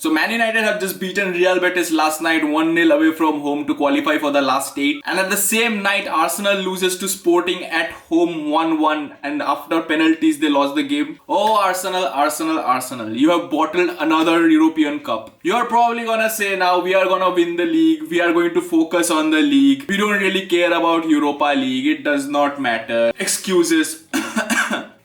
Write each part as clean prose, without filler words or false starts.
So Man United have just beaten Real Betis last night 1-0 away from home to qualify for the last 8. And at the same night, Arsenal loses to Sporting at home 1-1, and after penalties they lost the game. Oh Arsenal, Arsenal, Arsenal, you have bottled another European Cup. You are probably gonna say now we are gonna win the league, we are going to focus on the league, we don't really care about Europa League, it does not matter. Excuses.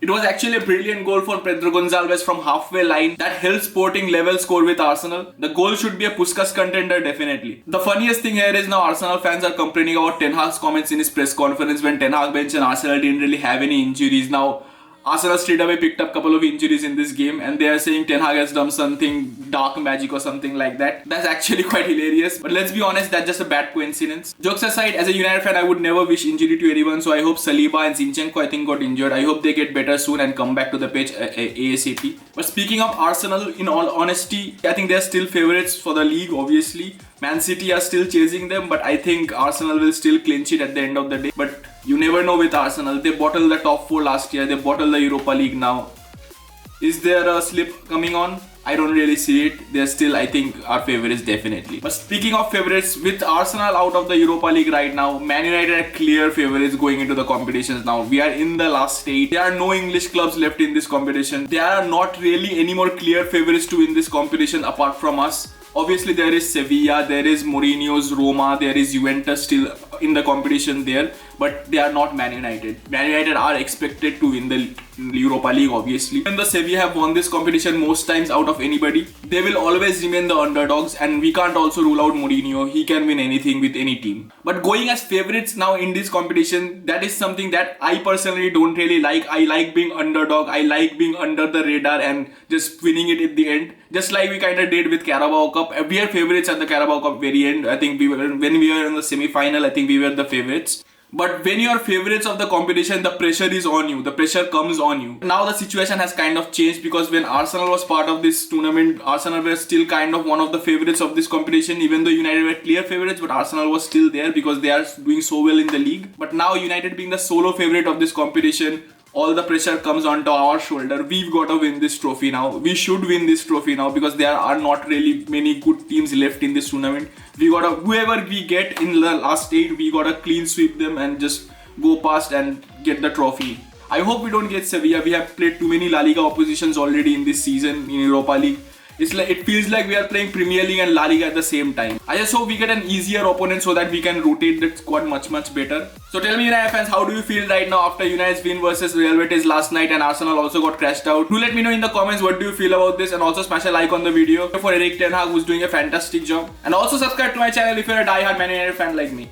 It was actually a brilliant goal for Pedro Gonçalves from halfway line that held Sporting level score with Arsenal. The goal should be a Puskas contender definitely. The funniest thing here is now Arsenal fans are complaining about Ten Hag's comments in his press conference when Ten Hag mentioned Arsenal didn't really have any injuries. Now Arsenal straight away picked up a couple of injuries in this game and they are saying Ten Hag has done something dark magic or something like that. That's actually quite hilarious. But let's be honest, that's just a bad coincidence. Jokes aside, as a United fan, I would never wish injury to anyone. So I hope Saliba and Zinchenko I think got injured. I hope they get better soon and come back to the pitch ASAP. But speaking of Arsenal, in all honesty, I think they're still favourites for the league obviously. Man City are still chasing them, but I think Arsenal will still clinch it at the end of the day. But you never know with Arsenal. They bottled the top 4 last year. They bottled the Europa League now. Is there a slip coming on? I don't really see it. They're still, I think, our favourites definitely. But speaking of favourites, with Arsenal out of the Europa League right now, Man United are clear favourites going into the competitions now. We are in the last 8. There are no English clubs left in this competition. There are not really any more clear favourites to win this competition apart from us. Obviously, there is Sevilla, there is Mourinho's Roma, there is Juventus still in the competition there, but they are not Man United. Man United are expected to win the Europa League, obviously. When the Sevilla have won this competition most times out of anybody, they will always remain the underdogs, and we can't also rule out Mourinho. He can win anything with any team. But going as favourites now in this competition, that is something that I personally don't really like. I like being underdog. I like being under the radar and just winning it at the end. Just like we kind of did with Carabao Cup. We are favourites at the Carabao Cup very end. I think when we were in the semi-final, I think we were the favourites. But when you are favourites of the competition, the pressure is on you. The pressure comes on you. Now the situation has kind of changed because when Arsenal was part of this tournament, Arsenal were still kind of one of the favourites of this competition. Even though United were clear favourites, but Arsenal was still there because they are doing so well in the league. But now United being the solo favourite of this competition, all the pressure comes onto our shoulder. We've got to win this trophy now. We should win this trophy now because there are not really many good teams left in this tournament. We got to, whoever we get in the last 8, we got to clean sweep them and just go past and get the trophy. I hope we don't get Sevilla. We have played too many La Liga oppositions already in this season in Europa League. It feels like we are playing Premier League and La Liga at the same time. I just hope we get an easier opponent so that we can rotate the squad much better. So tell me United fans, how do you feel right now after United's win versus Real Betis last night and Arsenal also got crashed out? Do let me know in the comments what do you feel about this, and also smash a like on the video for Eric Ten Hag, who's doing a fantastic job. And also subscribe to my channel if you're a die-hard Man United fan like me.